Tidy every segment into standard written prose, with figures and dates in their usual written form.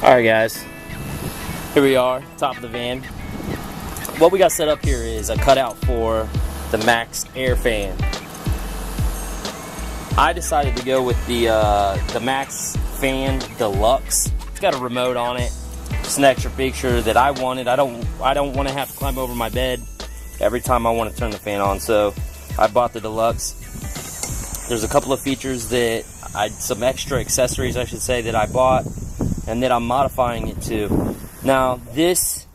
Alright guys, here we are, top of the van. What we got set up here is a cutout for the MaxxAir Fan. I decided to go with the MaxxAir Fan Deluxe. It's got a remote on it. It's an extra feature that I wanted. I don't want to have to climb over my bed every time I want to turn the fan on, so I bought the Deluxe. There's a couple of features some extra accessories I should say that I bought and that I'm modifying it to. Now this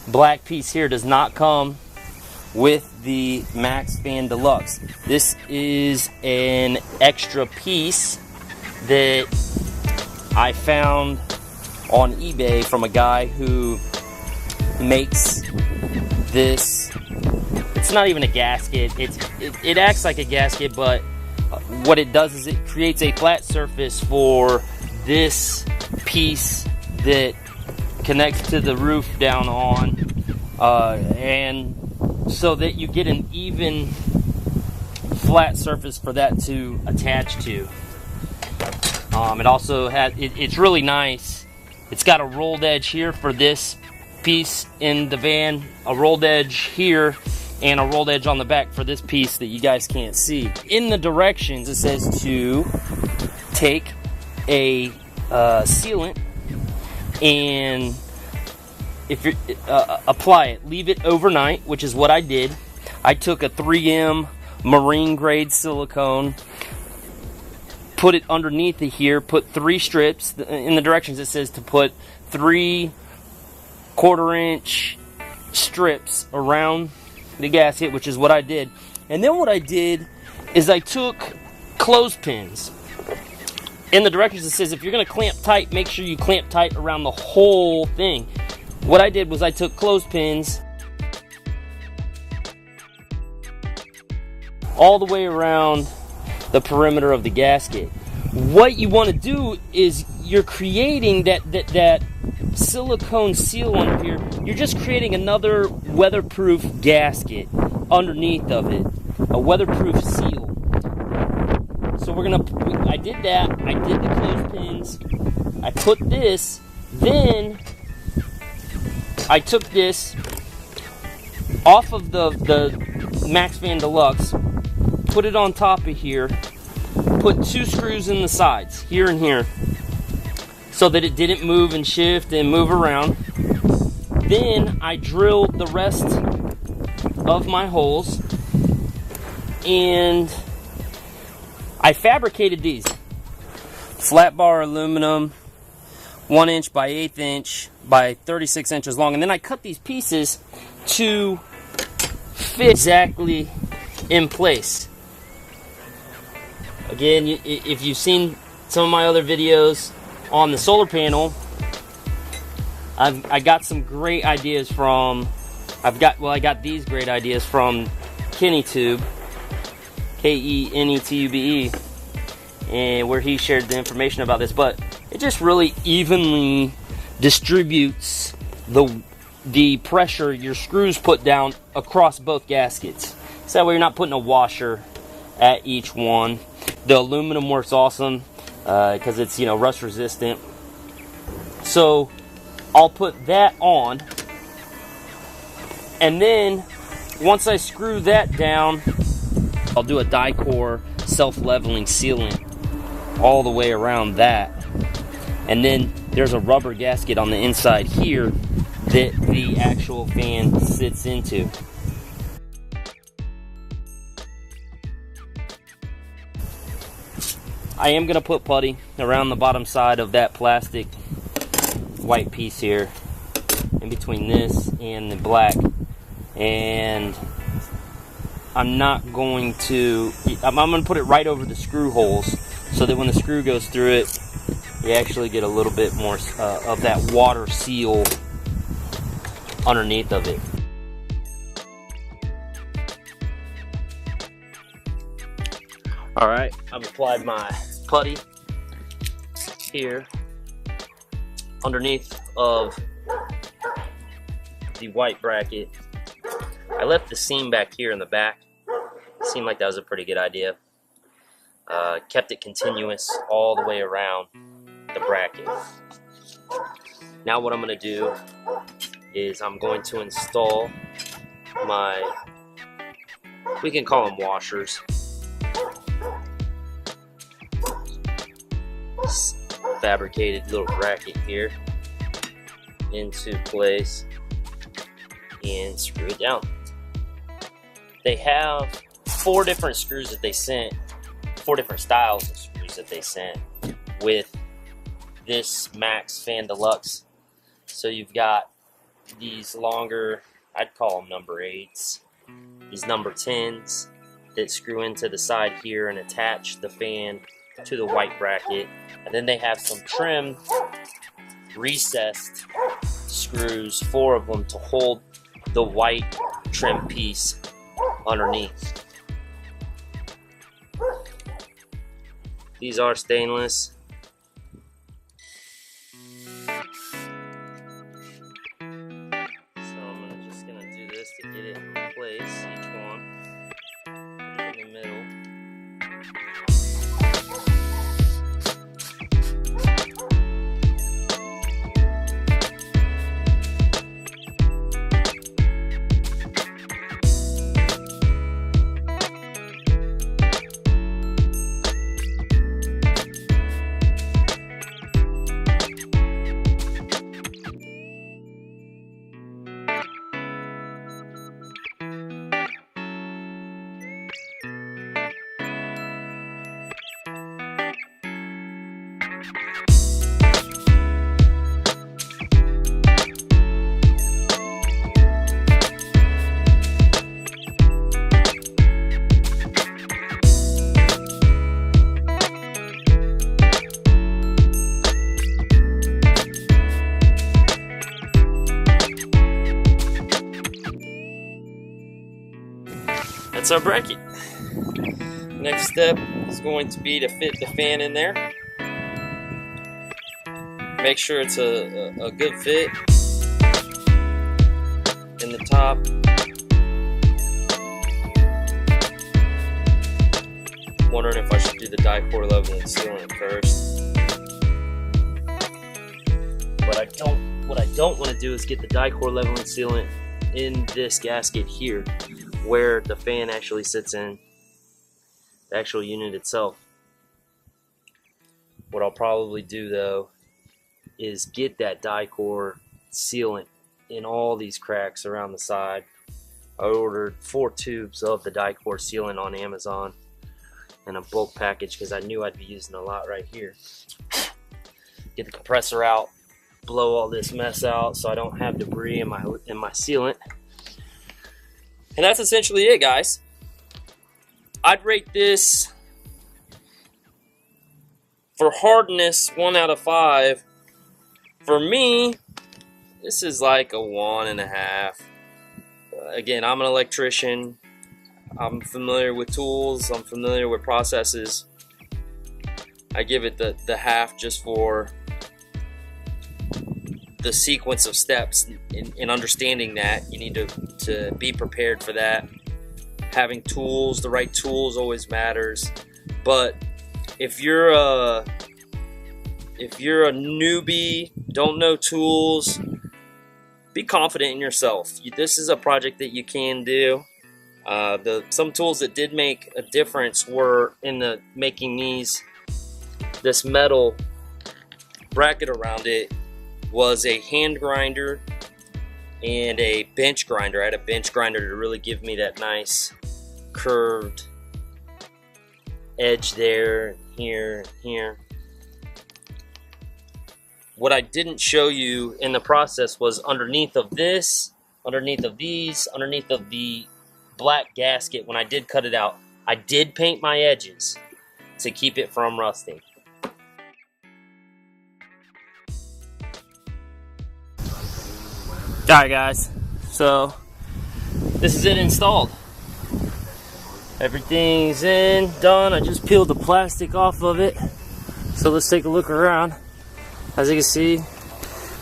black piece here does not come with the MaxxAir Fan Deluxe. This is an extra piece that I found on eBay from a guy who makes this. It's not even a gasket. It acts like a gasket, but what it does is it creates a flat surface for this piece that connects to the roof down on, and so that you get an even flat surface for that to attach to. It also has, it's really nice. It's got a rolled edge here for this piece in the van, a rolled edge here, and a rolled edge on the back for this piece that you guys can't see. In the directions it says to take a sealant and if you apply it, leave it overnight, which is what I did. I took a 3M marine grade silicone, put it underneath it here, put 3 strips. In the directions it says to put 3 1/4-inch strips around the gasket, which is what I did. And then what I did is I took clothespins. In the directions it says if you're going to clamp tight, make sure you clamp tight around the whole thing. What I did was I took clothespins all the way around the perimeter of the gasket. What you want to do is you're creating that silicone seal under here. You're just creating another weatherproof gasket underneath of it, a weatherproof seal. So I did that. I did the clothespins. I put this. Then I took this off of the MaxxAir Fan Deluxe, put it on top of here, put 2 screws in the sides, here and here, so that it didn't move and shift and move around. Then I drilled the rest of my holes, and I fabricated these. Flat bar aluminum, 1 inch by 1/8 inch by 36 inches long. And then I cut these pieces to fit exactly in place. Again, if you've seen some of my other videos on the solar panel, I got some great ideas from, I got these great ideas from KennyTube, KennyTube, and where he shared the information about this. But it just really evenly distributes the pressure your screws put down across both gaskets. So that way you're not putting a washer at each one. The aluminum works awesome because it's, rust resistant. So I'll put that on, and then once I screw that down, I'll do a die-core self-leveling sealant all the way around that. And then there's a rubber gasket on the inside here that the actual fan sits into. I am going to put putty around the bottom side of that plastic white piece here, in between this and the black. And I'm not going to, I'm going to put it right over the screw holes, so that when the screw goes through it, you actually get a little bit more of that water seal underneath of it. Alright, I've applied my putty here underneath of the white bracket. I left the seam back here in the back. Seemed like that was a pretty good idea. Kept it continuous all the way around the bracket. Now what I'm going to do is I'm going to install my, we can call them washers, fabricated little bracket here into place and screw it down. They have 4 different screws that they sent, 4 different styles of screws that they sent with this MaxxAir Fan Deluxe. So you've got these longer, I'd call them number 8s, these number 10s that screw into the side here and attach the fan to the white bracket. And then they have some trim recessed screws, 4 of them, to hold the white trim piece underneath. These are stainless. So I'm just gonna do this to get it in place, each one. Put it in the middle. That's our bracket. Next step is going to be to fit the fan in there. Make sure it's a good fit in the top. Wondering if I should do the die-core leveling sealant first. What I don't want to do is get the die-core leveling sealant in this gasket here, where the fan actually sits in the actual unit itself. What I'll probably do though is get that die-core sealant in all these cracks around the side. I ordered 4 tubes of the die-core sealant on Amazon in a bulk package because I knew I'd be using a lot right here. Get the compressor out, blow all this mess out so I don't have debris in my sealant. And that's essentially it, guys. I'd rate this for hardness 1 out of 5. For me, this is like a 1.5. Again, I'm an electrician. I'm familiar with tools. I'm familiar with processes. I give it the half just for the sequence of steps in understanding that. You need to be prepared for that. Having tools, the right tools always matters. But if you're a newbie, don't know tools, be confident in yourself. This is a project that you can do. Some tools that did make a difference were in making this metal bracket around it was a hand grinder and a bench grinder. I had a bench grinder to really give me that nice curved edge there, here, here. What I didn't show you in the process was underneath of this, underneath of these, underneath of the black gasket, when I did cut it out, I did paint my edges to keep it from rusting. Alright guys, so this is it installed. Everything's in, done. I just peeled the plastic off of it. So let's take a look around. As you can see,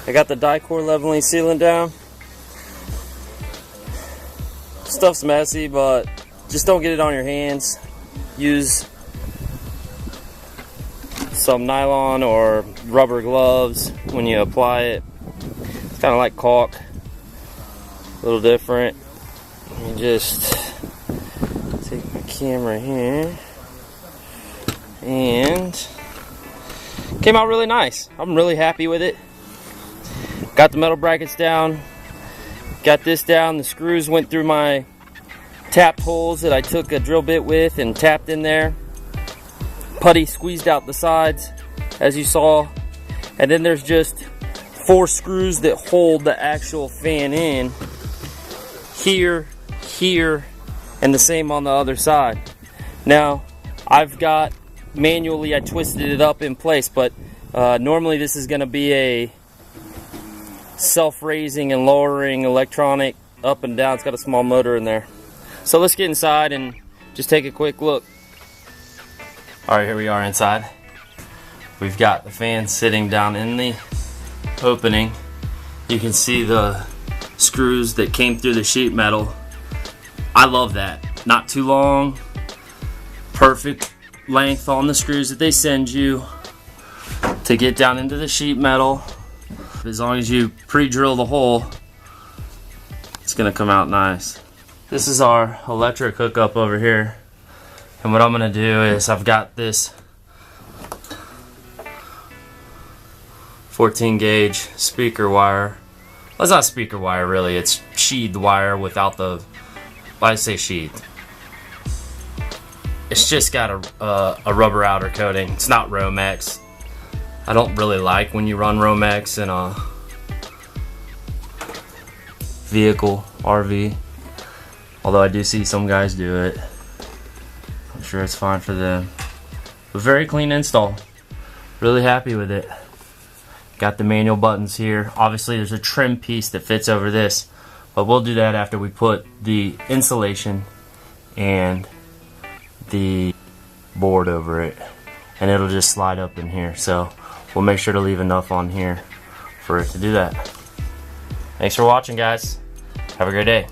I got the die-core leveling sealant down. Stuff's messy, but just don't get it on your hands. Use some nylon or rubber gloves when you apply it. It's kind of like caulk, a little different. You just take my camera here, and came out really nice. I'm really happy with it. Got the metal brackets down, got this down. The screws went through my tapped holes that I took a drill bit with and tapped in there. Putty squeezed out the sides, as you saw. And then there's just 4 screws that hold the actual fan in. Here, here, and the same on the other side. Now, I've got manually, I twisted it up in place, but normally this is going to be a self-raising and lowering electronic up and down. It's got a small motor in there. So let's get inside and just take a quick look. Alright, here we are inside. We've got the fan sitting down in the opening. You can see the screws that came through the sheet metal. I love that. Not too long. Perfect length on the screws that they send you to get down into the sheet metal. As long as you pre-drill the hole, it's gonna come out nice. This is our electric hookup over here. And what I'm gonna do is I've got this 14 gauge speaker wire. Well, it's not speaker wire really, it's sheathed wire without the, well, I say sheathed. It's just got a rubber outer coating. It's not Romex. I don't really like when you run Romex in a vehicle, RV. Although I do see some guys do it. I'm sure it's fine for them. But very clean install. Really happy with it. Got the manual buttons here. Obviously there's a trim piece that fits over this, but we'll do that after we put the insulation and the board over it. And it'll just slide up in here. So we'll make sure to leave enough on here for it to do that. Thanks for watching, guys. Have a great day.